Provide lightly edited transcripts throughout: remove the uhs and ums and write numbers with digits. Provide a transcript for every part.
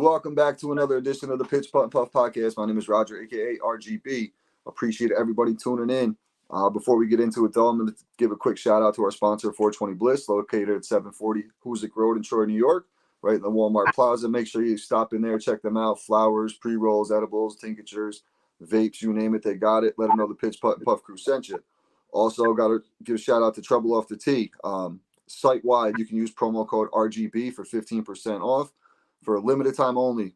welcome back to another edition of the Pitch Putt and Puff podcast. My name is Roger, aka RGB. Appreciate everybody tuning in. Before we get into it, though, I'm going to give a quick shout out to our sponsor, 420 Bliss, located at 740 Hoosick Road in Troy, New York, right in the Walmart Plaza. Make sure you stop in there, check them out. Flowers, pre-rolls, edibles, tinctures, vapes, you name it, they got it. Let them know the Pitch Putt and Puff crew sent you. Also, got to give a shout out to Trouble Off the Tee. Site-wide, you can use promo code RGB for 15% off. For a limited time only,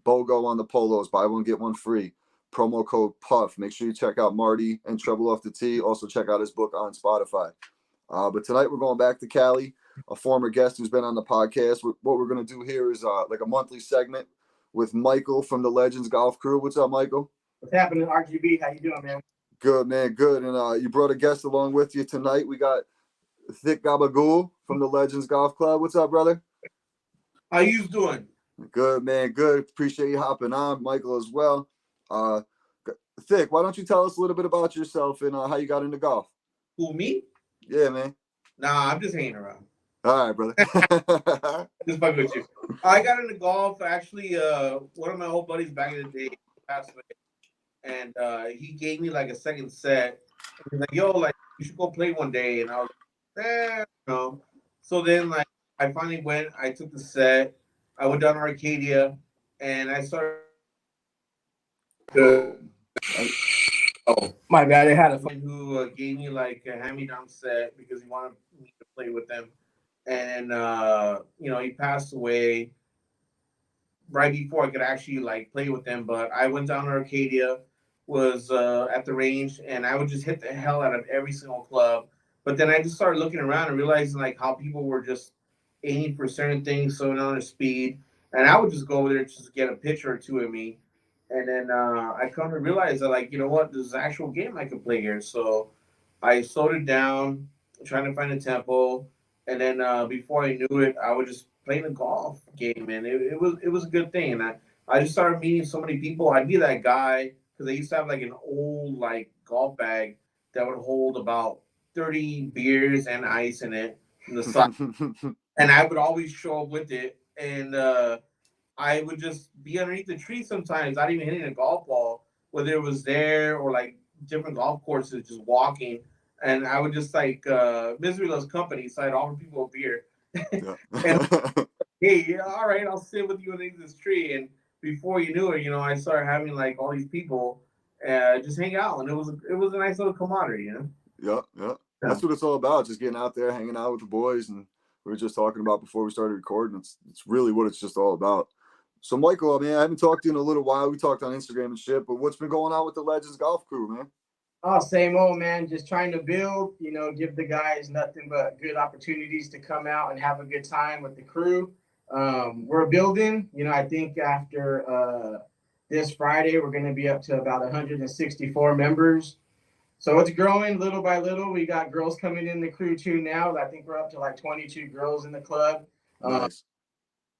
BOGO on the polos, buy one, get one free. Promo code PUFF. Make sure you check out Marty and Trouble Off the Tee. Also check out his book on Spotify. But tonight we're going back to Cali, a former guest who's been on the podcast. What we're going to do here is like a monthly segment with Michael from the Legends Golf Crew. What's up, Michael? What's happening, RGB? How you doing, man? Good, man. Good. And you brought a guest along with you tonight. We got Thicc Gabagool from the Legends Golf Club. What's up, brother? How you doing? Good, man. Good. Appreciate you hopping on, Michael, as well. Thicc, why don't you tell us a little bit about yourself and how you got into golf? Who, me? Yeah, man. Nah, I'm just hanging around. All right, brother. Just fucking with you. I got into golf. Actually, one of my old buddies back in the day passed away, and he gave me like a second set. He's like, "Yo, like you should go play one day," and I was like, no. So then, like, I finally went. I took the set. I went down to Arcadia, and I started. Oh, my bad. I had a friend who gave me like a hand-me-down set because he wanted me to play with him, and he passed away right before I could actually like play with him. But I went down to Arcadia, was at the range, and I would just hit the hell out of every single club. But then I just started looking around and realizing like how people were just aiming for certain things, slowing down their speed, and I would just go over there just to get a picture or two of me. And then I come to realize that, like, you know what, there's an actual game I could play here. So I slowed it down, trying to find a tempo. And then before I knew it, I was just playing a golf game, and it was a good thing. And I just started meeting so many people. I'd be that guy because I used to have like an old like golf bag that would hold about 30 beers and ice in it in the sun. And I would always show up with it. And I would just be underneath the tree sometimes, not even hitting a golf ball, whether it was there or like different golf courses, just walking. And I would just like misery loves company, so I'd offer people a beer. Yeah. And hey, yeah, all right, I'll sit with you underneath this tree. And before you knew it, I started having like all these people just hang out, and it was a nice little camaraderie, Yeah. That's what it's all about, just getting out there, hanging out with the boys, and we were just talking about before we started recording. It's really what it's just all about. So, Michael, man, I haven't talked to you in a little while. We talked on Instagram and shit, but what's been going on with the Legends Golf Crew, man? Oh, same old, man. Just trying to build, give the guys nothing but good opportunities to come out and have a good time with the crew. We're building. I think after this Friday, we're going to be up to about 164 members. So it's growing little by little. We got girls coming in the crew, too, now. I think we're up to like 22 girls in the club. Nice.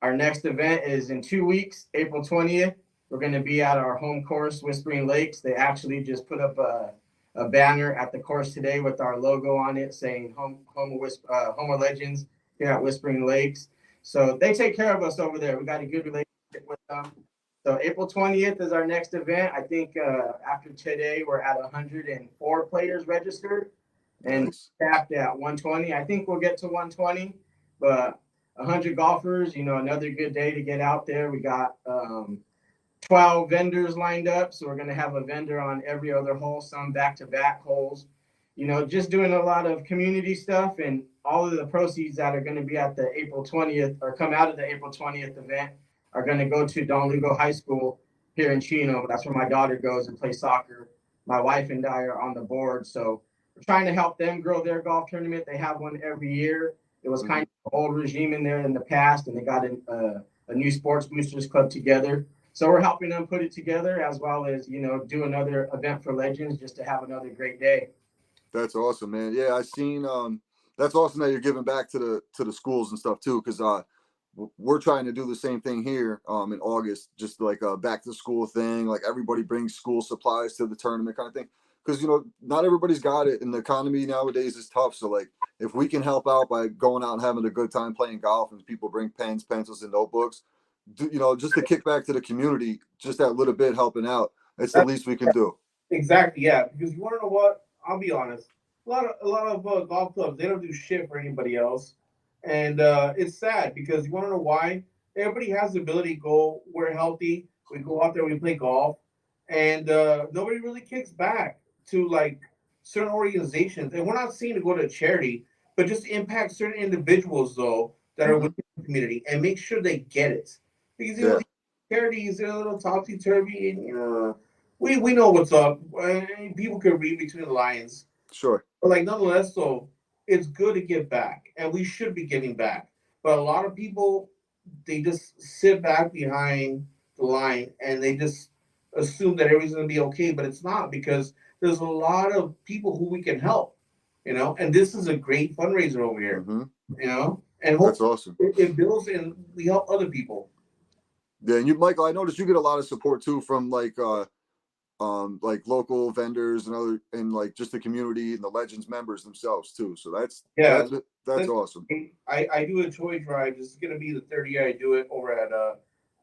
Our next event is in 2 weeks, April 20th. We're going to be at our home course, Whispering Lakes. They actually just put up a banner at the course today with our logo on it saying Home of Legends here at Whispering Lakes. So they take care of us over there. We got a good relationship with them. So April 20th is our next event. I think after today, we're at 104 players registered and capped at 120. I think we'll get to 120, but 100 golfers, another good day to get out there. We got 12 vendors lined up. So we're going to have a vendor on every other hole, some back-to-back holes. Just doing a lot of community stuff, and all of the proceeds that are going to be at the April 20th or come out of the April 20th event are going to go to Don Lugo High School here in Chino. That's where my daughter goes and plays soccer. My wife and I are on the board. So we're trying to help them grow their golf tournament. They have one every year. It was kind of an old regime in there in the past, and they got a new sports boosters club together. So we're helping them put it together, as well as, do another event for Legends just to have another great day. That's awesome, man. Yeah, I seen that's awesome that you're giving back to the schools and stuff too, because we're trying to do the same thing here in August, just like a back to school thing. Like everybody brings school supplies to the tournament kind of thing. Because, not everybody's got it, and the economy nowadays is tough. So, like, if we can help out by going out and having a good time playing golf, and people bring pens, pencils, and notebooks, just to kick back to the community, just that little bit helping out. It's the That's least we can do. exactly, yeah. Because you want to know what? I'll be honest. A lot of golf clubs, they don't do shit for anybody else, and it's sad because you want to know why? Everybody has the ability to go. We're healthy. We go out there. We play golf, and nobody really kicks back to like certain organizations. And we're not saying to go to a charity, but just impact certain individuals though that are Hmm. within the community and make sure they get it. Because Yeah, these charities, they're a little topsy turvy, and we know what's up. People can read between the lines, sure. but like nonetheless, though, it's good to give back, and we should be giving back. But a lot of people, they just sit back behind the line and they just assume that everything's gonna be okay, but it's not because there's a lot of people who we can help, and this is a great fundraiser over here, Hmm. and That's hopefully awesome. it builds and we help other people. Yeah, and you, Michael, I noticed you get a lot of support too from like local vendors and like just the community and the Legends members themselves too. So Yeah, that's awesome. I do a toy drive. This is gonna be the third year I do it over at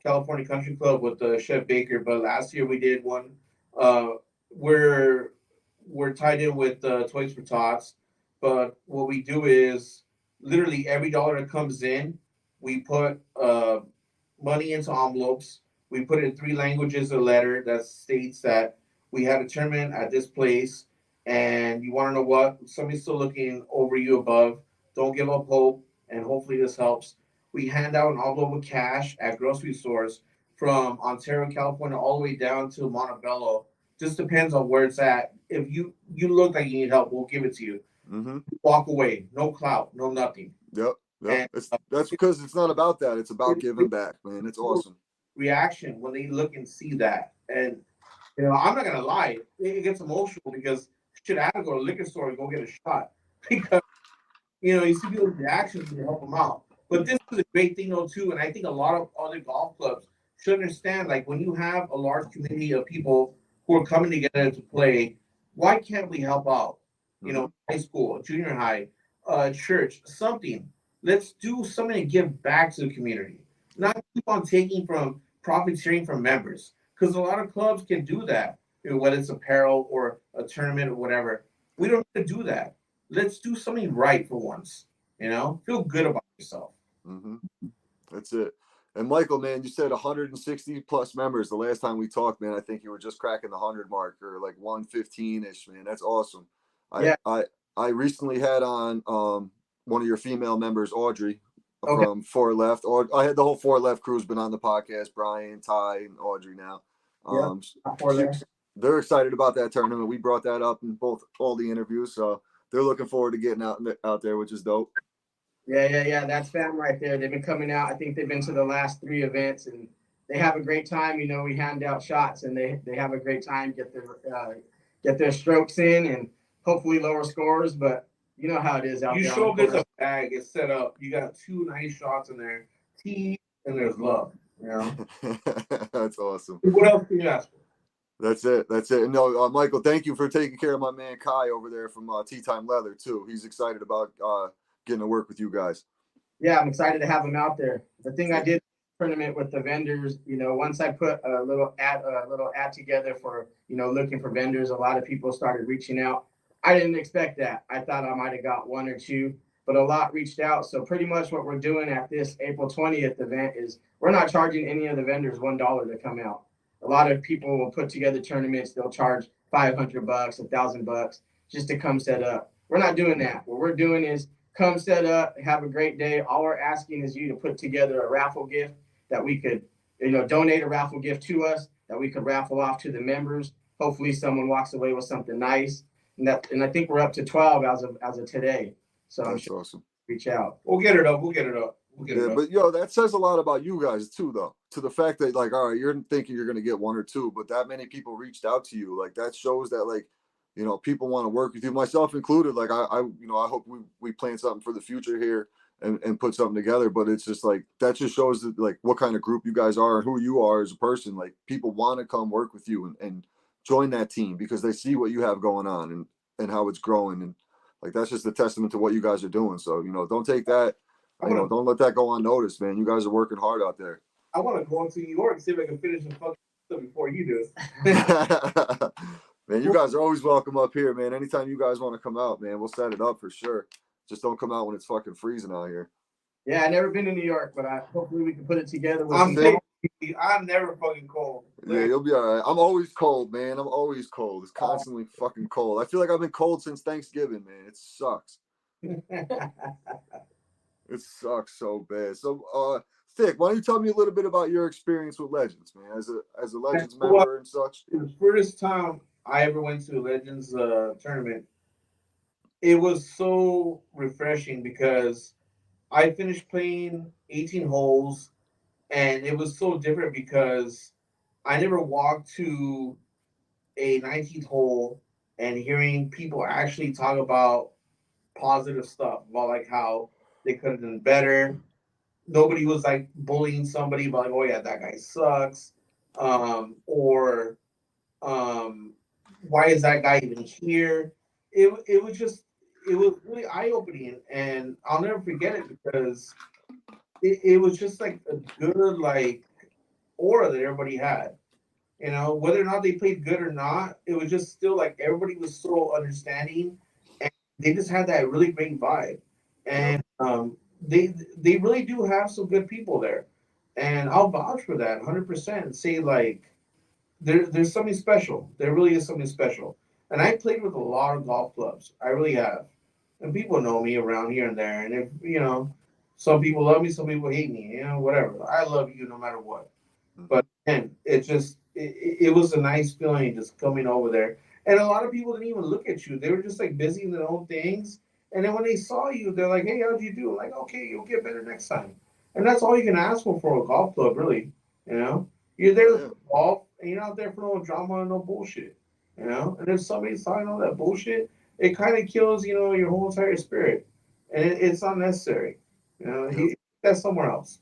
California Country Club with Chef Baker. But last year we did one. Uh, we're tied in with Toys for Tots. But what we do is literally every dollar that comes in, we put money into envelopes. We put it in three languages a letter that states that we had a tournament at this place, and you want to know what? Somebody's still looking over you above. Don't give up hope, and hopefully this helps. We hand out an envelope with cash at grocery stores from Ontario, California, all the way down to Montebello. Just depends on where it's at. If you look like you need help, we'll give it to you. Hmm. Walk away, no clout, no nothing. Yep. Yep. And That's because it's not about that. It's about it's giving back, man. It's awesome. reaction when they look and see that. And I'm not gonna lie, it gets emotional because shit, I had to go to the liquor store and go get a shot because you see people's reactions and you help them out. But this is a great thing though too, and I think a lot of other golf clubs should understand. Like when you have a large community of people who are coming together to play, why can't we help out? Hmm. High school, junior high, church, something. Let's do something to give back to the community, not keep on taking from profiteering from members. Because a lot of clubs can do that, whether it's apparel or a tournament or whatever. We don't have to do that. Let's do something right for once. Feel good about yourself. Hmm. That's it. And Michael, man, you said 160 plus members the last time we talked, man. I think you were just cracking the 100 mark or like 115 ish, man. That's awesome. I Yeah. I I recently had on one of your female members, Audrey Okay. from Four Left. Or I had the whole Four Left crew's been on the podcast. Brian, Ty, and Audrey now. Yeah. Um, For she, there. they're excited about that tournament. We brought that up in all the interviews, so they're looking forward to getting out there, which is dope. Yeah. That's fam right there. They've been coming out. I think they've been to the last three events, and they have a great time. We hand out shots, and they have a great time. Get their strokes in, and hopefully lower scores. But you know how it is out You there on show the up, there's course. a bag, it's set up. You got two nice shots in there. Tea and there's love. That's awesome. What else can you ask for? That's it. That's it. No, Michael, thank you for taking care of my man Kai over there from Tea Time Leather too. He's excited about getting to work with you guys. Yeah, I'm excited to have them out there. The thing I did tournament with the vendors, once I put a little ad together for, looking for vendors, a lot of people started reaching out. I didn't expect that. I thought I might have got one or two, but a lot reached out. So pretty much what we're doing at this April 20th event is we're not charging any of the vendors $1 to come out. A lot of people will put together tournaments. They'll charge $500, $1,000 just to come set up. We're not doing that. What we're doing is come set up, have a great day. All we're asking is you to put together a raffle gift that we could, donate a raffle gift to us that we could raffle off to the members. Hopefully someone walks away with something nice. And I think we're up to 12 as of today. So I'm That's sure awesome. reach out. We'll get it up. We'll get it up. We'll get Yeah, it up. but that says a lot about you guys too, though. To the fact that like, all right, you're thinking you're gonna get one or two, but that many people reached out to you, like that shows that like, people want to work with you, myself included. Like I hope we plan something for the future here and put something together. But it's just like that just shows that like what kind of group you guys are and who you are as a person. Like people want to come work with you and join that team because they see what you have going on and how it's growing, and like that's just a testament to what you guys are doing. So don't take that. I'm gonna Don't let that go unnoticed, man. You guys are working hard out there. I want to go to New York and see if I can finish the fucking stuff before you do. Man, you guys are always welcome up here, man. Anytime you guys want to come out, man, we'll set it up for sure. Just don't come out when it's fucking freezing out here. Yeah, I never been to New York, but hopefully we can put it together. I'm never fucking cold. Yeah, you'll be all right. I'm always cold, man. I'm always cold. It's constantly fucking cold. I feel like I've been cold since Thanksgiving, man. It sucks. It sucks so bad. So, Thicc, why don't you tell me a little bit about your experience with Legends, man, as a Legends member and such? The first time I ever went to a Legends tournament, it was so refreshing because I finished playing 18 holes, and it was so different because I never walked to a 19th hole and hearing people actually talk about positive stuff about like how they could have done better. Nobody was like bullying somebody about like, oh yeah, that guy sucks, or why is that guy even here? It was just it was really eye opening, and I'll never forget it because it was just like a good like aura that everybody had. You know, whether or not they played good or not, it was just still like everybody was so understanding, and they just had that really great vibe. And they really do have some good people there, and I'll vouch for that 100%. And say like there's something special. There really is something special. And I played with a lot of golf clubs. I really have, and people know me around here and there. And if you know, some people love me, some people hate me. You know, whatever. I love you no matter what. But man, it was a nice feeling just coming over there. And a lot of people didn't even look at you. They were just like busy in their own things. And then when they saw you, they're like, "Hey, how'd you do?" I'm like, "Okay, you'll get better next time." And that's all you can ask for a golf club, really. You know, you're there to golf, and you're not there for no drama and no bullshit. You know, and if somebody's talking all that bullshit, it kind of kills your whole entire spirit, and it's unnecessary. You know, that's somewhere else.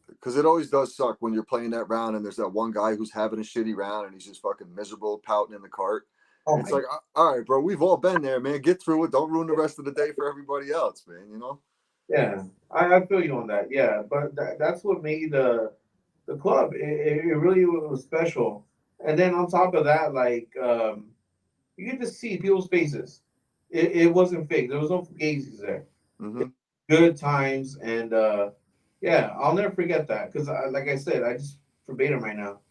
Because it always does suck when you're playing that round and there's that one guy who's having a shitty round and he's just fucking miserable, pouting in the cart. Oh It's like, all right, bro, we've all been there, man. Get through it. Don't ruin the rest of the day for everybody else, man. You know? Yeah, I feel you on that. Yeah, but that's what made the club. It really was special. And then on top of that, like you get to see people's faces. It wasn't fake. There was no fugazis there. Mm-hmm. Good times, and yeah, I'll never forget that because, like I said, I just verbatim right now.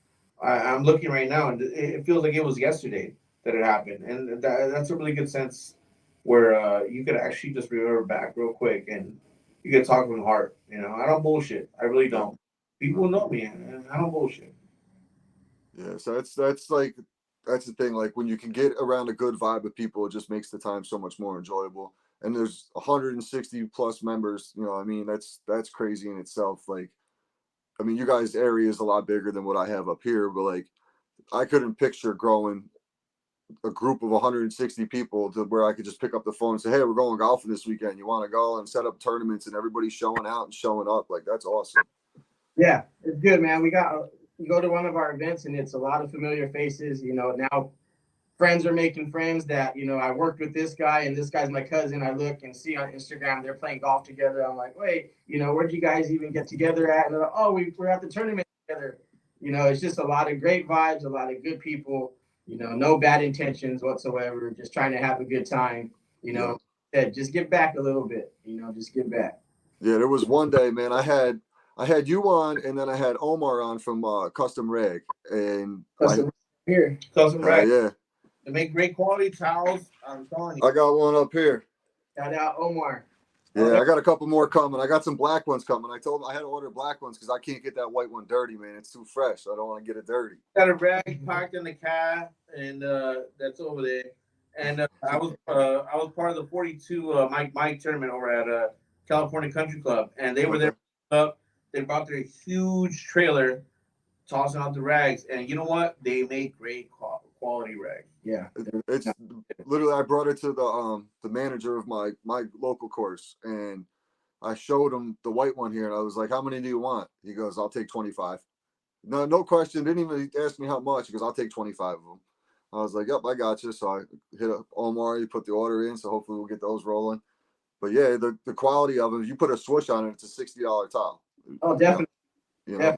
I'm looking right now, and it feels like it was yesterday that it happened, and that's a really good sense where you could actually just remember back real quick, and you could talk from the heart. You know, I don't bullshit. I really don't. People know me, and I don't bullshit. Yeah, so that's the thing. Like when you can get around a good vibe of people, it just makes the time so much more enjoyable. And there's 160 plus members. You know, I mean, that's crazy in itself. Like, I mean, you guys' area is a lot bigger than what I have up here, but like, I couldn't picture growing a group of 160 people to where I could just pick up the phone and say, "Hey, we're going golfing this weekend. You want to go?" And set up tournaments, and everybody's showing out and showing up. Like that's awesome. Yeah, it's good, man. You go to one of our events and it's a lot of familiar faces. You know, now friends are making friends that, I worked with this guy and this guy's my cousin. I look and see on Instagram they're playing golf together. I'm like, wait, where'd you guys even get together at? And they're like, oh, we're at the tournament together. It's just a lot of great vibes, a lot of good people, no bad intentions whatsoever, just trying to have a good time, just give back a little bit, just give back. Yeah, there was one day, man, I had you on, and then I had Omar on from Custom Rag, and Custom Rag. Yeah, they make great quality towels. I'm telling you. I got one up here. Shout out Omar. Yeah, I got a couple more coming. I got some black ones coming. I told him I had to order black ones because I can't get that white one dirty, man. It's too fresh. I don't want to get it dirty. Got a rag packed in the cab, and that's over there. And I was part of the 42 Mike tournament over at California Country Club, and they were there. They brought their huge trailer, tossing out the rags, and you know what? They make great quality rags. Yeah, it's literally I brought it to the manager of my local course, and I showed him the white one here, and I was like, "How many do you want?" He goes, "I'll take 25." No question. Didn't even ask me how much. He goes, "I'll take 25 of them." I was like, "Yep, I got you." So I hit up Omar. He put the order in, so hopefully we'll get those rolling. But yeah, the quality of them. If you put a swoosh on it, it's a $60 towel. Oh, definitely. You know?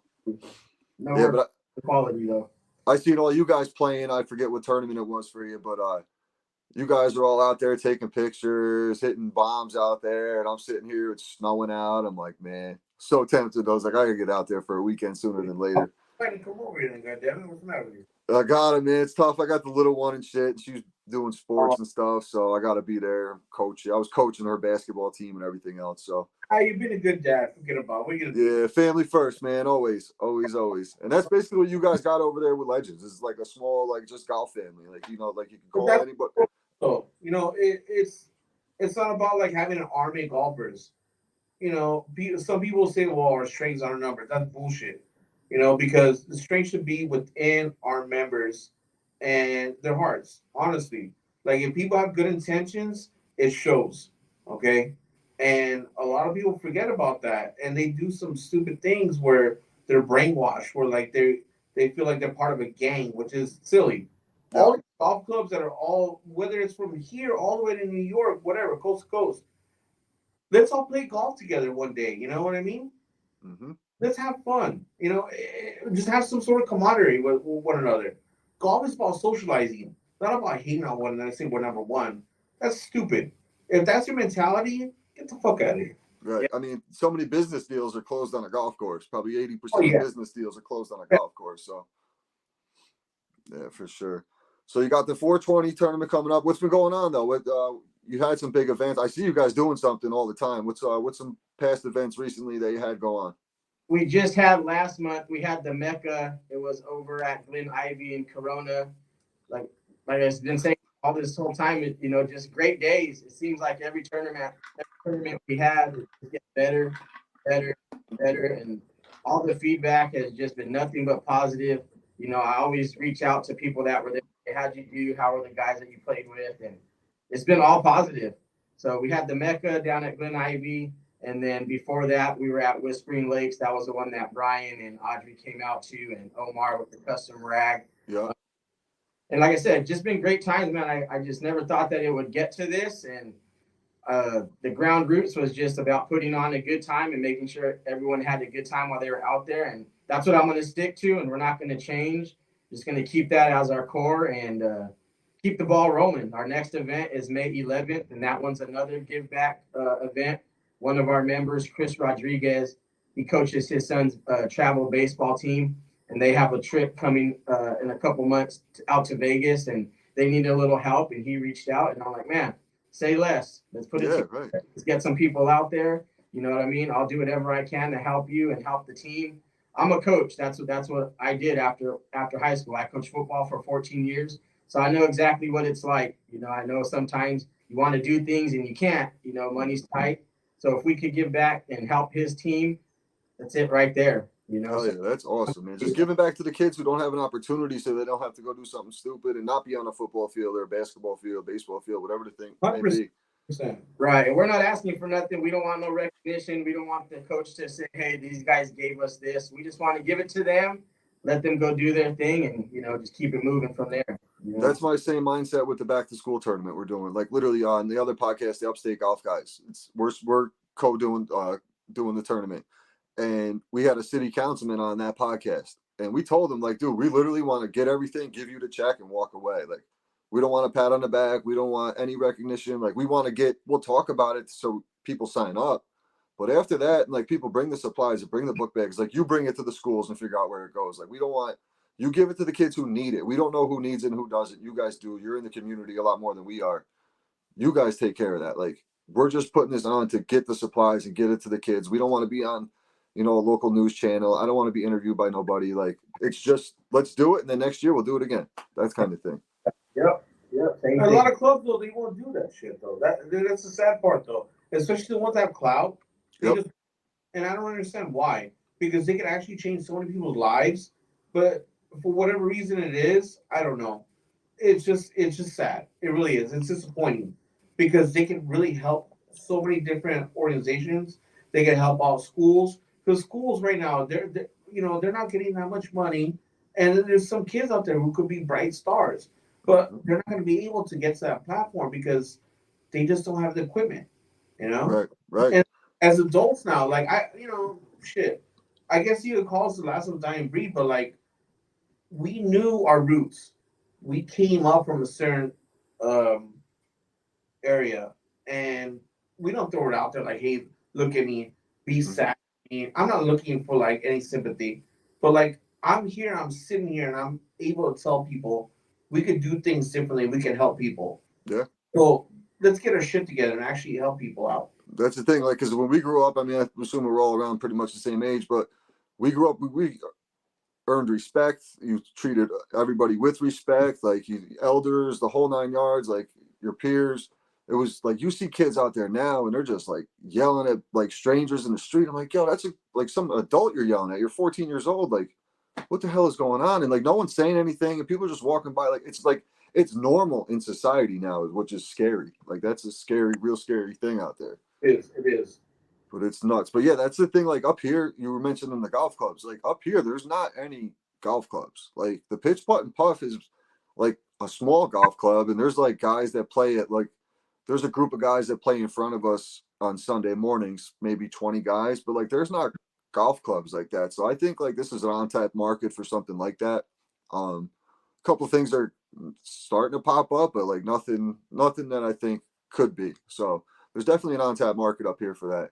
No Yeah, work but quality though. I seen all you guys playing. I forget what tournament it was for you, but you guys are all out there taking pictures, hitting bombs out there, and I'm sitting here, it's snowing out. I'm like, man, so tempted. I was like, I gotta get out there for a weekend sooner than later. Come over here then, goddamn it. What's the matter with you? I got it, man. It's tough. I got the little one and shit. And she's doing sports and stuff, so I got to be there. Coaching. I was coaching her basketball team and everything else. So. You've been a good dad. Forget about it. What are you gonna do? Yeah, family first, man. Always, always, always. And that's basically what you guys got over there with Legends. It's like a small, like just golf family. Like like you can call anybody. So it's not about like having an army of golfers. Some people say, well, our strengths are numbers. That's bullshit. Because the strength should be within our members and their hearts. Honestly, like if people have good intentions, it shows. Okay, and a lot of people forget about that, and they do some stupid things where they're brainwashed, where like they feel like they're part of a gang, which is silly. Yeah. All these golf clubs that are all, whether it's from here all the way to New York, whatever, coast to coast, let's all play golf together one day. You know what I mean? Mm-hmm. Let's have fun. Just have some sort of camaraderie with one another. Golf is about socializing, not about hating on one another. Saying we're number one. That's stupid. If that's your mentality, get the fuck out of here. Right. Yeah. I mean, so many business deals are closed on a golf course. Probably 80% of business deals are closed on a golf course. So, yeah, for sure. So you got the 420 tournament coming up. What's been going on though? What you had some big events. I see you guys doing something all the time. What's some past events recently that you had go on? We just had last month. We had the Mecca. It was over at Glen Ivy in Corona. Like I've been saying all this whole time, just great days. It seems like every tournament we had is getting better, and all the feedback has just been nothing but positive. I always reach out to people that were there. Hey, how'd you do? How were the guys that you played with? And it's been all positive. So we had the Mecca down at Glen Ivy. And then before that, we were at Whispering Lakes. That was the one that Brian and Audrey came out to, and Omar with the custom rag. Yeah. And like I said, just been great times, man. I just never thought that it would get to this. And the ground roots was just about putting on a good time and making sure everyone had a good time while they were out there. And that's what I'm going to stick to, and we're not going to change. Just going to keep that as our core and keep the ball rolling. Our next event is May 11th, and that one's another give back event. One of our members, Chris Rodriguez, he coaches his son's travel baseball team, and they have a trip coming in a couple months out to Vegas, and they need a little help. And he reached out, and I'm like, man, say less. Let's put it together. Right. Let's get some people out there. You know what I mean? I'll do whatever I can to help you and help the team. I'm a coach. That's what I did after high school. I coached football for 14 years, so I know exactly what it's like. I know sometimes you want to do things and you can't. Money's tight. So if we could give back and help his team, that's it right there. Oh yeah, that's awesome, man. Just giving back to the kids who don't have an opportunity, so they don't have to go do something stupid and not be on a football field or a basketball field, baseball field, whatever the thing may be. Right, and we're not asking for nothing. We don't want no recognition. We don't want the coach to say, "Hey, these guys gave us this." We just want to give it to them, let them go do their thing, and just keep it moving from there. That's my same mindset with the back to school tournament we're doing. Like literally on the other podcast, the Upstate Golf Guys. We're co-doing doing the tournament, and we had a city councilman on that podcast, and we told him like, dude, we literally want to get everything, give you the check, and walk away. Like, we don't want a pat on the back. We don't want any recognition. Like, we'll talk about it so people sign up. But after that, like, people bring the supplies and bring the book bags. Like, you bring it to the schools and figure out where it goes. Like, we don't want. You give it to the kids who need it. We don't know who needs it and who doesn't. You guys do. You're in the community a lot more than we are. You guys take care of that. Like, we're just putting this on to get the supplies and get it to the kids. We don't want to be on, a local news channel. I don't want to be interviewed by nobody. Like, it's just, let's do it. And then next year we'll do it again. That kind of thing. Yep. A lot of clubs, though, they won't do that shit, though. That's the sad part, though. Especially the ones that have clout. And I don't understand why. Because they can actually change so many people's lives. But for whatever reason it is, I don't know. It's just sad. It really is. It's disappointing because they can really help so many different organizations. They can help out schools because schools right now they're not getting that much money, and there's some kids out there who could be bright stars, but they're not going to be able to get to that platform because they just don't have the equipment. Right. And as adults now, like shit. I guess you could call us the last of the dying breed, but like we knew our roots. We came up from a certain um, area, and we don't throw it out there like, "Hey, look at me, be Mhm. sad." I'm not looking for like any sympathy, but like I'm here, I'm sitting here, and I'm able to tell people we could do things differently. We can help people. Yeah. So let's get our shit together and actually help people out. That's the thing. Like, because when we grew up, I mean, I assume we're all around pretty much the same age, but we grew up, we earned respect. You treated everybody with respect, like you, elders, the whole 9 yards, like your peers. It was like you see kids out there now, and they're just like yelling at like strangers in the street. I'm like, yo, that's like some adult you're yelling at. You're 14 years old. Like, what the hell is going on? And like, no one's saying anything, and people are just walking by. Like it's normal in society now, which is scary. Like that's a scary, real scary thing out there. It is. It is. But it's nuts. But yeah, that's the thing. Like up here, you were mentioning the golf clubs. Like up here, there's not any golf clubs. Like the Pitch Putt and Puff is like a small golf club, and there's like guys that play at like there's a group of guys that play in front of us on Sunday mornings, maybe 20 guys, but like there's not golf clubs like that. So I think like this is an on-tap market for something like that. A couple of things are starting to pop up, but like nothing that I think could be. So there's definitely an on-tap market up here for that.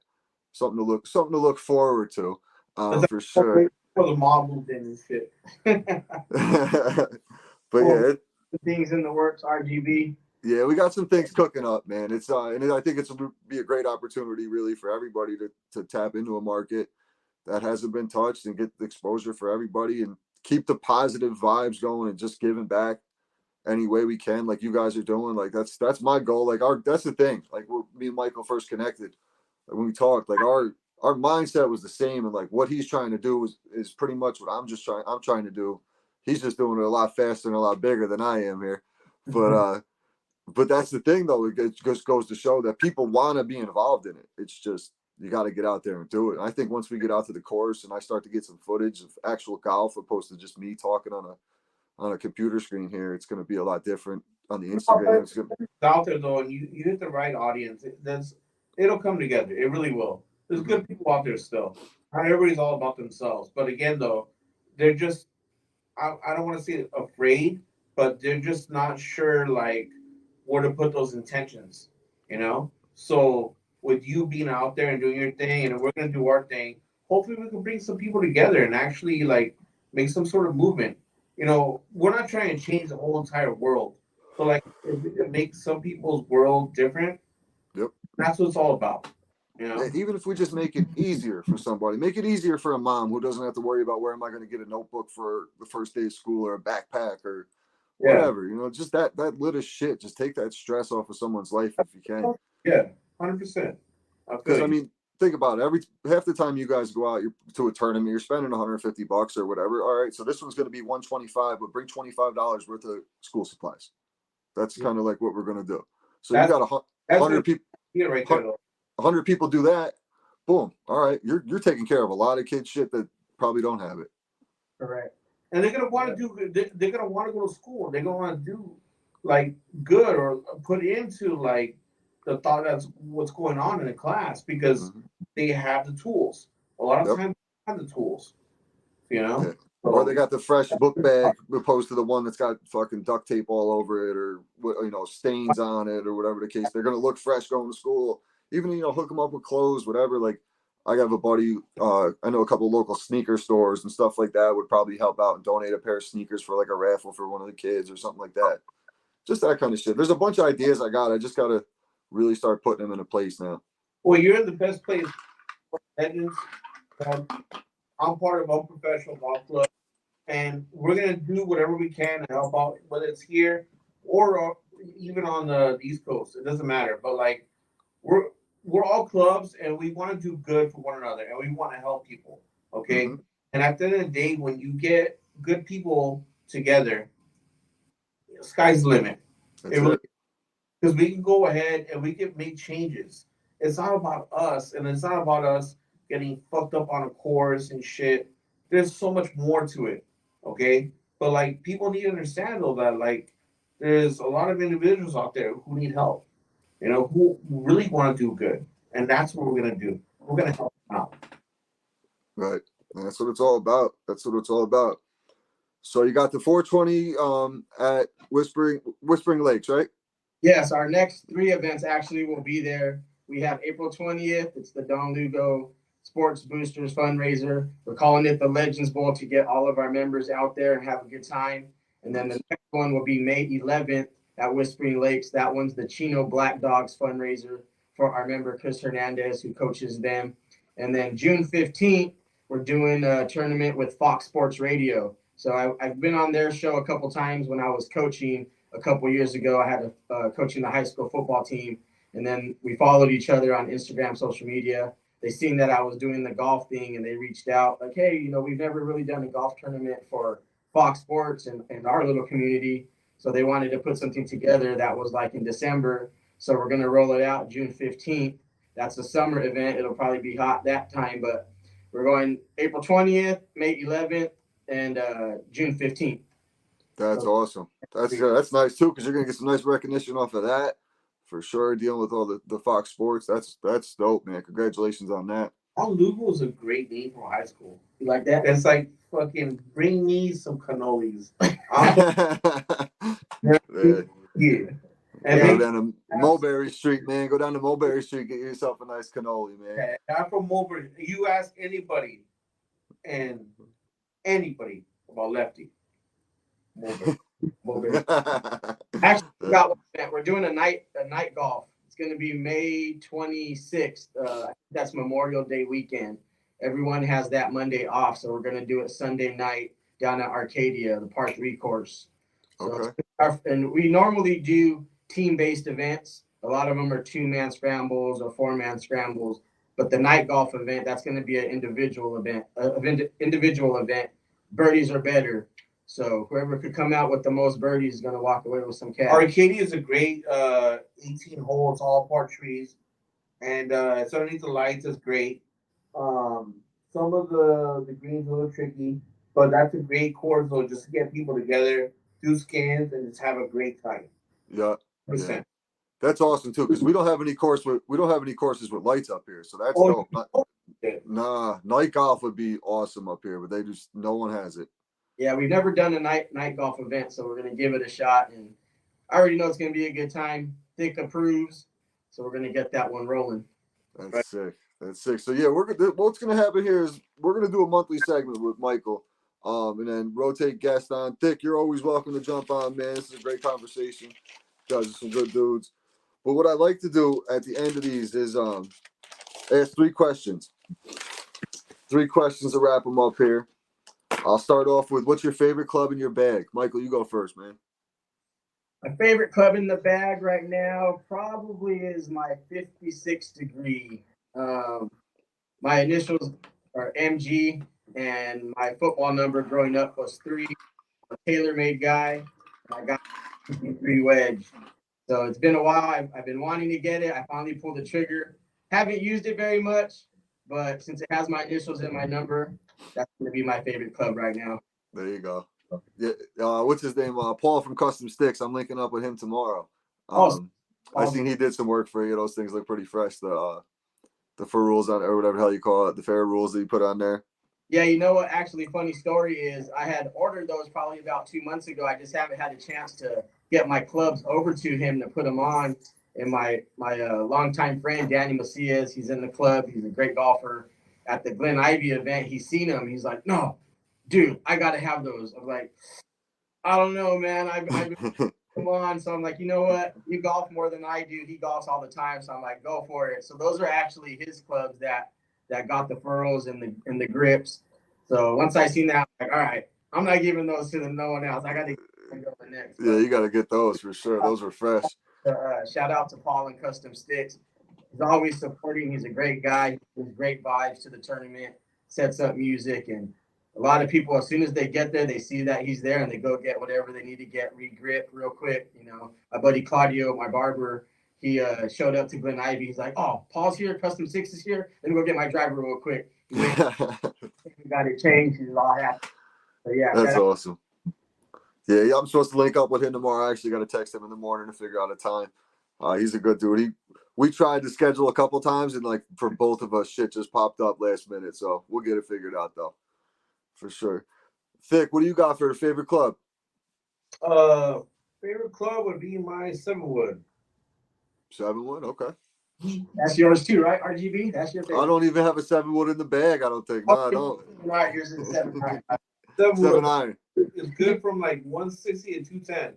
Something to look forward to, for sure. For the mob moved in and shit. But yeah, things in the works, RGB. yeah, we got some things cooking up, man. It's and I think it's be a great opportunity really for everybody to tap into a market that hasn't been touched and get the exposure for everybody and keep the positive vibes going and just giving back any way we can, like you guys are doing. Like that's my goal. Like that's the thing. Like when me and Michael first connected, like when we talked, like our mindset was the same, and like what he's trying to do is pretty much what I'm trying to do. He's just doing it a lot faster and a lot bigger than I am here. But that's the thing though. It just goes to show that people want to be involved in it. It's just you got to get out there and do it. And I think once we get out to the course and I start to get some footage of actual golf opposed to just me talking on a computer screen here, it's going to be a lot different on the Instagram. It's out there though, and you hit the right audience. It'll come together. It really will. There's good people out there still. Not everybody's all about themselves, but again though, they're just I don't want to say afraid, but they're just not sure like where to put those intentions. You know, so with you being out there and doing your thing, and we're gonna do our thing. Hopefully, we can bring some people together and actually like make some sort of movement. You know, we're not trying to change the whole entire world, but like if we can make some people's world different, Yep. that's what it's all about. You know, Even if we just make it easier for somebody, make it easier for a mom who doesn't have to worry about where am I going to get a notebook for the first day of school or a backpack or whatever. You know, just that little shit. Just take that stress off of someone's life if you can. Yeah, 100%. Because I mean, think about it. Half the time you guys go out to a tournament, you're spending $150 or whatever. All right, so this one's going to be $125, but bring $25 worth of school supplies. That's kind of like what we're going to do. So you got 100 people. Right there, 100 people do that. Boom. All right, you're taking care of a lot of kids shit that probably don't have it. Correct. And they're gonna want to do. They're gonna want to go to school. They're gonna want to do like good or put into like the thought that's what's going on in the class because they have the tools. A lot of times they have the tools. You know. Yeah. Or they got the fresh book bag opposed to the one that's got fucking duct tape all over it or stains on it or whatever the case. They're gonna look fresh going to school. Even hook them up with clothes, whatever. Like I have a buddy. I know a couple of local sneaker stores and stuff like that would probably help out and donate a pair of sneakers for like a raffle for one of the kids or something like that. Just that kind of shit. There's a bunch of ideas I got. I just gotta really start putting them into place now. Well, you're in the best place. I'm part of a professional golf club, and we're gonna do whatever we can to help out, whether it's here or even on the East Coast. It doesn't matter. But like, we're all clubs, and we want to do good for one another, and we want to help people. Okay. And at the end of the day, when you get good people together, sky's the limit. Because we can go ahead and we can make changes. It's not about us, and it's not about us getting fucked up on a course and shit. There's so much more to it, okay? But like people need to understand though that like there's a lot of individuals out there who need help, who really want to do good, and that's what we're gonna do. We're gonna help them out. Right. That's what it's all about. That's what it's all about. So you got the 420 at Whispering Lakes, right? Yes, our next three events actually will be there. We have April 20th. It's the Don Lugo Sports Boosters fundraiser. We're calling it the Legends Bowl to get all of our members out there and have a good time. And then the next one will be May 11th at Whispering Lakes. That one's the Chino Black Dogs fundraiser for our member Chris Hernandez, who coaches them. And then June 15th, we're doing a tournament with Fox Sports Radio. So I've been on their show a couple times when I was coaching a couple years ago. I had a coaching the high school football team, and then we followed each other on Instagram, social media. They seen that I was doing the golf thing, and they reached out like, hey, we've never really done a golf tournament for Fox Sports and our little community. So they wanted to put something together that was like in December. So we're going to roll it out June 15th. That's a summer event. It'll probably be hot that time, but we're going April 20th, May 11th, and June 15th. That's awesome. That's nice too, because you're gonna get some nice recognition off of that for sure. Dealing with all the Fox Sports, that's dope, man. Congratulations on that. Lugo is a great name for high school. You like that? It's like fucking bring me some cannolis. Yeah. And go down to Mulberry Street, man. Go down to Mulberry Street, get yourself a nice cannoli, man. I'm from Mulberry. You ask anybody about Lefty. Mulberry. Actually, got one event. We're doing a night golf. It's going to be May 26th. That's Memorial Day weekend. Everyone has that Monday off, so we're going to do it Sunday night down at Arcadia, the par 3 course. So Okay. And we normally do team-based events. A lot of them are 2-man scrambles or 4-man scrambles. But the night golf event, that's going to be an individual event. Birdies are better. So whoever could come out with the most birdies is going to walk away with some cash. Arcadia is a great 18 holes, all par trees. And it's underneath the lights. It's great. Some of the greens are a little tricky, but that's a great course though, just to get people together, do skins, and just have a great time. Yeah. That's awesome too, because we don't have any courses with lights up here, so that's dope. Night golf would be awesome up here, but no one has it. Yeah, we've never done a night golf event, so we're gonna give it a shot, and I already know it's gonna be a good time. Thicc approves, so we're gonna get that one rolling. That's sick. That's sick. So yeah, what's gonna happen here is we're gonna do a monthly segment with Michael, and then rotate guests on. Thicc, you're always welcome to jump on, man. This is a great conversation. You guys are some good dudes. But what I like to do at the end of these is ask 3 questions. 3 questions to wrap them up here. I'll start off with, what's your favorite club in your bag? Michael, you go first, man. My favorite club in the bag right now probably is my 56 degree. My initials are MG, and my football number growing up was 3. I'm a tailor-made guy, and I got a 53 wedge. So it's been a while. I've been wanting to get it. I finally pulled the trigger. Haven't used it very much, but since it has my initials and my number, that's going to be my favorite club right now. There you go. Yeah, what's his name? Paul from Custom Sticks. I'm linking up with him tomorrow. I seen he did some work for you. Those things look pretty fresh. The fur rules on, or whatever the hell you call it, the fair rules that you put on there. Yeah, you know what? Actually, funny story is I had ordered those probably about 2 months ago. I just haven't had a chance to get my clubs over to him to put them on. And my longtime friend Danny Macias, he's in the club. He's a great golfer. At the Glen Ivy event, he's seen them. He's like, "No, dude, I gotta have those." I'm like, "I don't know, man. I've come on." So I'm like, you know what? You golf more than I do. He golfs all the time, so I'm like, go for it. So those are actually his clubs that got the furrows and the grips. So once I seen that, I'm like, all right, I'm not giving those to no one else. I got to go the next. Yeah, you got to get those for sure. Those were fresh. Shout out to Paul and Custom Sticks. He's always supporting. He's a great guy. He brings great vibes to the tournament, sets up music, and a lot of people, as soon as they get there, they see that he's there and they go get whatever they need to get, re-grip real quick. My buddy Claudio, my barber, he showed up to Glen Ivy. He's like, "Oh, Paul's here, Custom Six is here. Let me go get my driver real quick." He got it changed. He's all happy. So yeah, that's awesome. Yeah, I'm supposed to link up with him tomorrow. I actually got to text him in the morning to figure out a time. He's a good dude. we tried to schedule a couple times, and like for both of us, shit just popped up last minute. So we'll get it figured out though, for sure. Thicc, what do you got for your favorite club? Favorite club would be my 7-wood. 7-wood, okay. That's yours too, right? RGB. That's your I favorite. don't even have a 7-wood in the bag. I don't think. No, I don't. Right, yours is 7. 7-wood 7-iron. is good from like 160 to 210.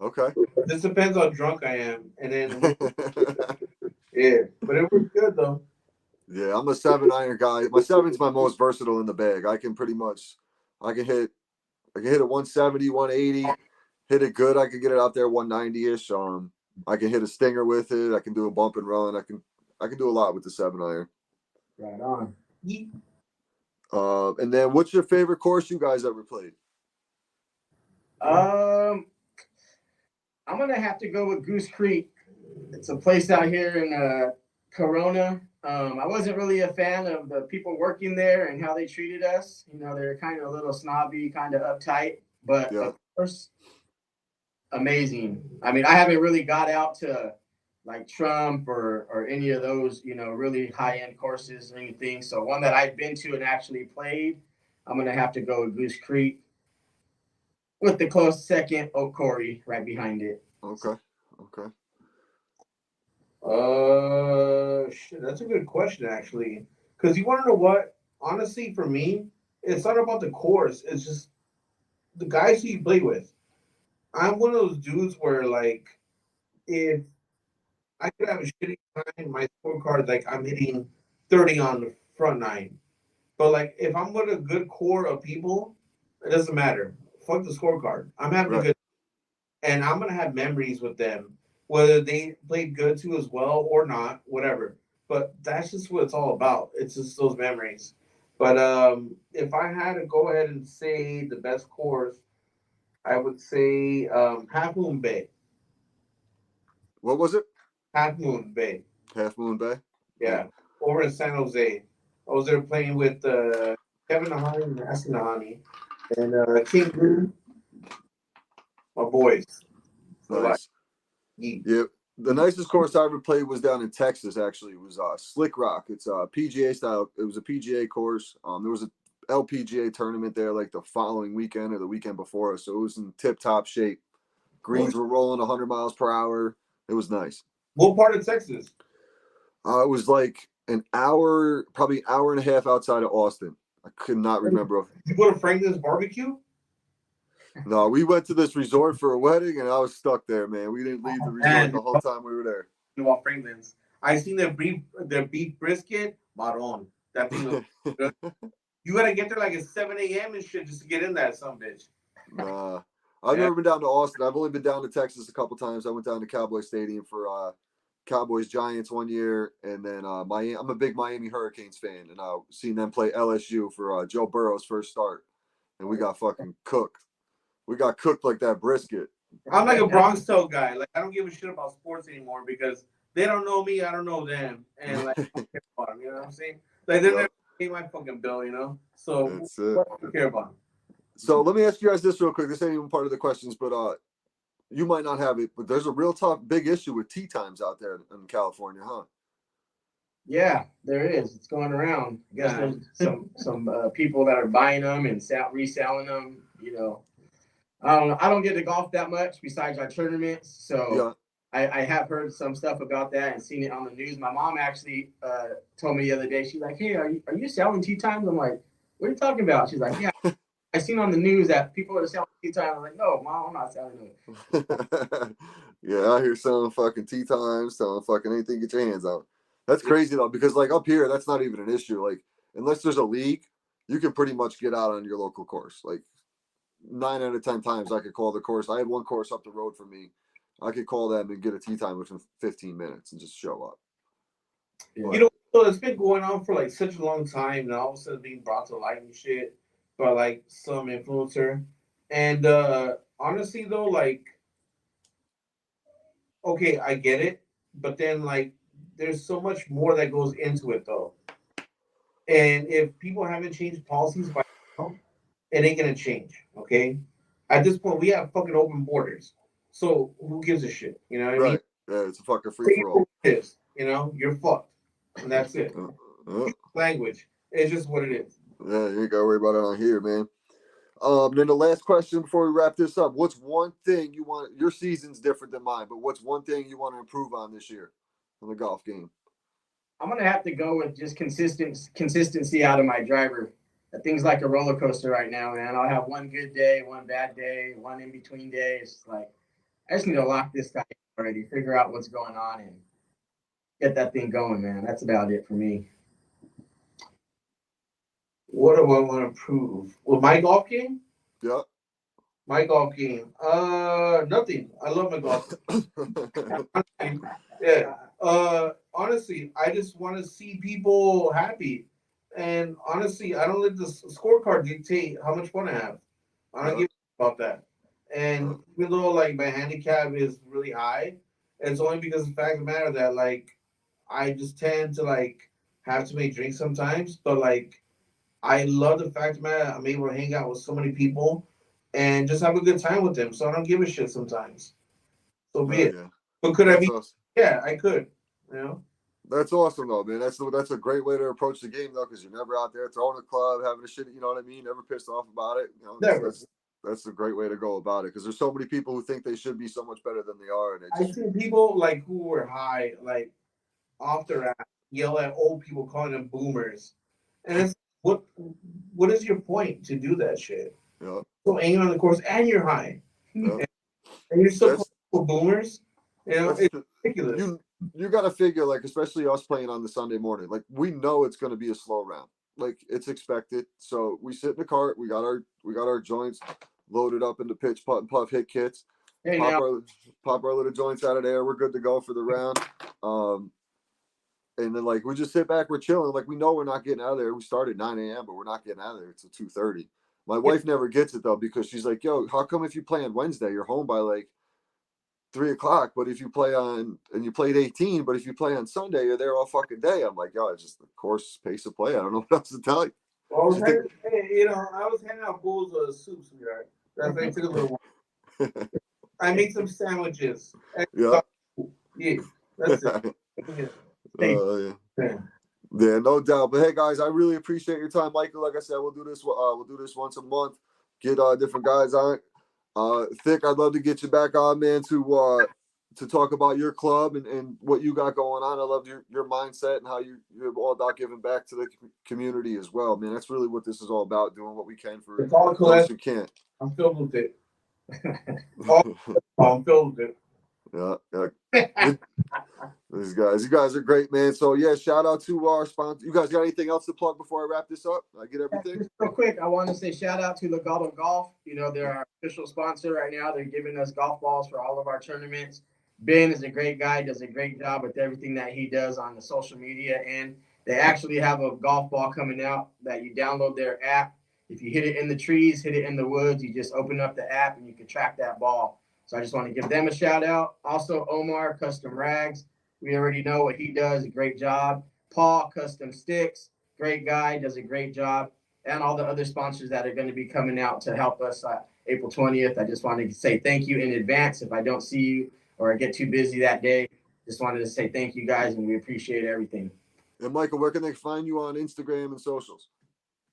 Okay. This depends how drunk I am, and then yeah, but it was good though. Yeah, I'm a 7-iron guy. My 7's my most versatile in the bag. I can hit it 170, 180, hit it good. I can get it out there 190-ish. I can hit a stinger with it. I can do a bump and run. I can do a lot with the 7-iron. Right on. And then what's your favorite course you guys ever played? I'm gonna have to go with Goose Creek. It's a place out here in Corona. I wasn't really a fan of the people working there and how they treated us. You know, they're kind of a little snobby, kind of uptight, but Yeah. of course, amazing. I mean, I haven't really got out to like Trump or any of those, you know, really high-end courses or anything. So one that I've been to and actually played, I'm gonna have to go with Goose Creek with the close second, Oak Quarry right behind it. Okay. Shit, that's a good question actually. Because you want to know what? Honestly, for me, it's not about the course. It's just the guys who you play with. I'm one of those dudes where like, if I could have a shitty time, my scorecard like I'm hitting 30 on the front nine. But like, if I'm with a good core of people, it doesn't matter. Fuck the scorecard. I'm having a good, and I'm gonna have memories with them, whether they played good too as well or not, whatever. But that's just what it's all about. It's just those memories. But if I had to go ahead and say the best course, I would say Half Moon Bay. What was it? Half Moon Bay. Half Moon Bay? Yeah, over in San Jose. I was there playing with Kevin Nahani and Aston Nahani and King Blue, my boys. Nice. Yeah. The nicest course I ever played was down in Texas, actually. It was Slick Rock. It's a PGA style. It was a PGA course. There was a LPGA tournament there like the following weekend or the weekend before us. So it was in tip-top shape. Greens were rolling 100 miles per hour. It was nice. What part of Texas? It was like an hour, probably an hour and a half outside of Austin. I could not remember. Did you go to Franklin's barbecue? No, we went to this resort for a wedding, and I was stuck there, man. We didn't leave the resort the whole time we were there. About Franklin's, I seen their beef brisket, maron. That thing was good. You gotta get there like at 7 a.m. and shit just to get in that some bitch. Nah, I've never been down to Austin. I've only been down to Texas a couple times. I went down to Cowboy Stadium for Cowboys Giants one year, and then Miami. I'm a big Miami Hurricanes fan, and I've seen them play LSU for Joe Burrow's first start, and we got fucking cooked. We got cooked like that brisket. I'm like a Bronx Tale guy. Like I don't give a shit about sports anymore because they don't know me, I don't know them, and like I don't care about them. You know what I'm saying? Like they're never pay my fucking bill, you know. So what do you care about them? So let me ask you guys this real quick. This ain't even part of the questions, but you might not have it, but there's a real tough, big issue with tee times out there in California, huh? Yeah, there is. It's going around. I guess there's some people that are buying them and reselling them. You know, I don't know. I don't get to golf that much besides our tournaments, so I have heard some stuff about that and seen it on the news. My mom actually told me the other day. She's like, "Hey, are you selling tee times?" I'm like, "What are you talking about?" She's like, "Yeah, I seen on the news that people are selling tee times." I'm like, "No, Mom, I'm not selling it." Yeah, I hear selling fucking tee times, selling fucking anything, get your hands on. That's crazy though, because like up here, that's not even an issue. Like unless there's a league, you can pretty much get out on your local course. Like 9 out of 10 times, I could call the course. I had one course up the road from me. I could call them and get a tee time within 15 minutes and just show up. Yeah. You know, so it's been going on for like such a long time now. All of a sudden being brought to light and shit by like some influencer. And honestly though, like, okay, I get it, but then like there's so much more that goes into it though. And if people haven't changed policies by now, it ain't gonna change. Okay. At this point, we have fucking open borders. So who gives a shit? You know what I mean? Yeah, it's a fucking free for all. You know, you're fucked, and that's it. Language. It's just what it is. Yeah, you ain't gotta worry about it on here, man. Then the last question before we wrap this up: what's one thing you want? Your season's different than mine, but what's one thing you want to improve on this year in the golf game? I'm gonna have to go with just consistency out of my driver. That thing's like a roller coaster right now, man. I'll have one good day, one bad day, one in between days. Like I just need to lock this guy in already, figure out what's going on, and get that thing going, man. That's about it for me. What do I want to improve? Well, my golf game? Yeah. My golf game. Nothing. I love my golf. Yeah. Honestly, I just want to see people happy. And honestly, I don't let the scorecard dictate how much fun I have. I don't give a about that. And even though like my handicap is really high, it's only because of the fact of the matter that like I just tend to like have to make drinks sometimes. But like I love the fact of the matter I'm able to hang out with so many people and just have a good time with them. So I don't give a shit sometimes. So be it. Yeah. But could I be? Awesome. Yeah, I could. You know. That's awesome though, man. That's a great way to approach the game though, because you're never out there throwing a club, having a shit. You know what I mean? Never pissed off about it. You know, Never. That's a great way to go about it because there's so many people who think they should be so much better than they are, and I see people like who were high, like off their ass, yell at old people, calling them boomers, and it's what is your point to do that shit? Yeah. So angry on the course, and you're high, Yeah. and you're still calling boomers. You know, it's ridiculous. You got to figure, like, especially us playing on the Sunday morning, like we know it's going to be a slow round, like it's expected. So we sit in the cart, we got our joints loaded up into pitch putt and puff hit kits. Hey, Pop our little joints out of there. We're good to go for the round. And then like we just sit back, we're chilling. Like we know we're not getting out of there. We start at 9 a.m., but we're not getting out of there until 2:30. My wife never gets it though because she's like, "Yo, how come if you play on Wednesday, you're home by like 3 o'clock? But if you play on and you played 18, but if you play on Sunday, you're there all fucking day." I'm like, "Yo, it's just the course pace of play. I don't know what else to tell you." Well, I was handing out bowls of soup, sweetheart. That's why I took a little while. I made some sandwiches. Yeah. Yeah, that's it. Yeah. Yeah, no doubt. But hey, guys, I really appreciate your time, Michael. Like I said, we'll do this. We'll do this once a month. Get different guys on. Thicc, I'd love to get you back on, man, to talk about your club and what you got going on. I love your mindset and how you're all about giving back to the community as well, man. That's really what this is all about, doing what we can for those who can't. I'm filled with it. I'm filled with it. Yeah. These guys, you guys are great, man. So yeah, shout out to our sponsor. You guys got anything else to plug before I wrap this up? I get everything. Just real quick, I want to say shout out to Legato Golf. You know, they're our official sponsor right now. They're giving us golf balls for all of our tournaments. Ben is a great guy, does a great job with everything that he does on the social media. And they actually have a golf ball coming out that you download their app. If you hit it in the trees, hit it in the woods, you just open up the app and you can track that ball. So I just want to give them a shout out. Also, Omar, Custom Rags. We already know what he does, a great job. Paul, Custom Sticks, great guy, does a great job. And all the other sponsors that are going to be coming out to help us April 20th. I just wanted to say thank you in advance. If I don't see you or I get too busy that day, just wanted to say thank you guys, and we appreciate everything. And Michael, where can they find you on Instagram and socials?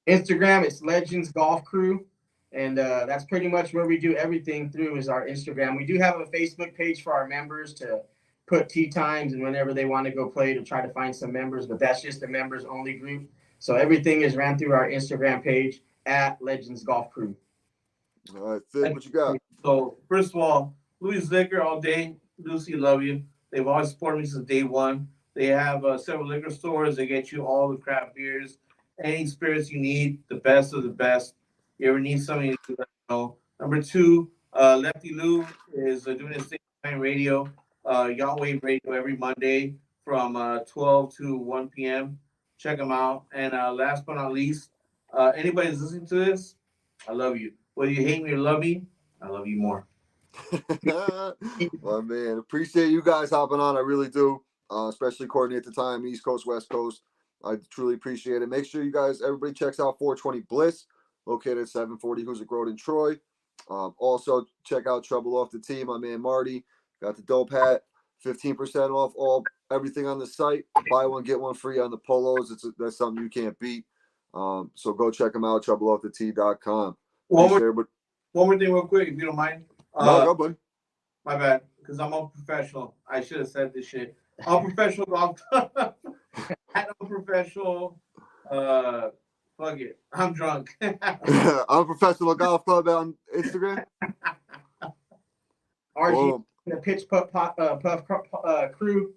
Instagram, it's Legends Golf Crew. And that's pretty much where we do everything through is our Instagram. We do have a Facebook page for our members to put tee times and whenever they want to go play to try to find some members, but that's just the members only group. So everything is ran through our Instagram page at Legends Golf Crew. All right, Thicc, what you got? So first of all, Louis Liquor all day. Lucy, love you. They've always supported me since day one. They have several liquor stores. They get you all the craft beers, any spirits you need, the best of the best. You ever need something, you let me know. Number two, Lefty Lou is doing his thing on radio, Yahweh Radio every Monday from 12 to 1 p.m. Check them out. And last but not least, anybody that's listening to this, I love you. Whether you hate me or love me, I love you more. Well, man, appreciate you guys hopping on. I really do, especially Courtney at the time, East Coast, West Coast. I truly appreciate it. Make sure you guys, everybody checks out 420 Bliss, located at 740 Hoosick Road in Troy. Also, check out Trouble Off the Tee. My man Marty got the dope hat. 15% off everything on the site. Buy one, get one free on the polos. That's something you can't beat. So go check them out, troubleofftheT.com. One more thing real quick, if you don't mind. No, go, buddy. My bad, because I'm a professional. I should have said this shit. I'm a professional golf club. I'm a professional. Fuck it. I'm drunk. I'm a professional golf club on Instagram. RG, the Pitch Puff crew.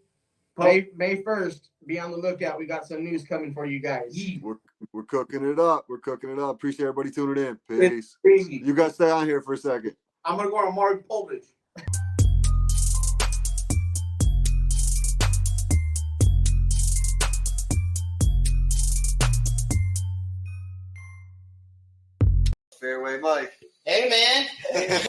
May 1st, be on the lookout. We got some news coming for you guys. We're cooking it up. Appreciate everybody tuning in. Peace. You guys stay on here for a second. I'm going to go on Mark Povich. Fairway Mike. Hey, man.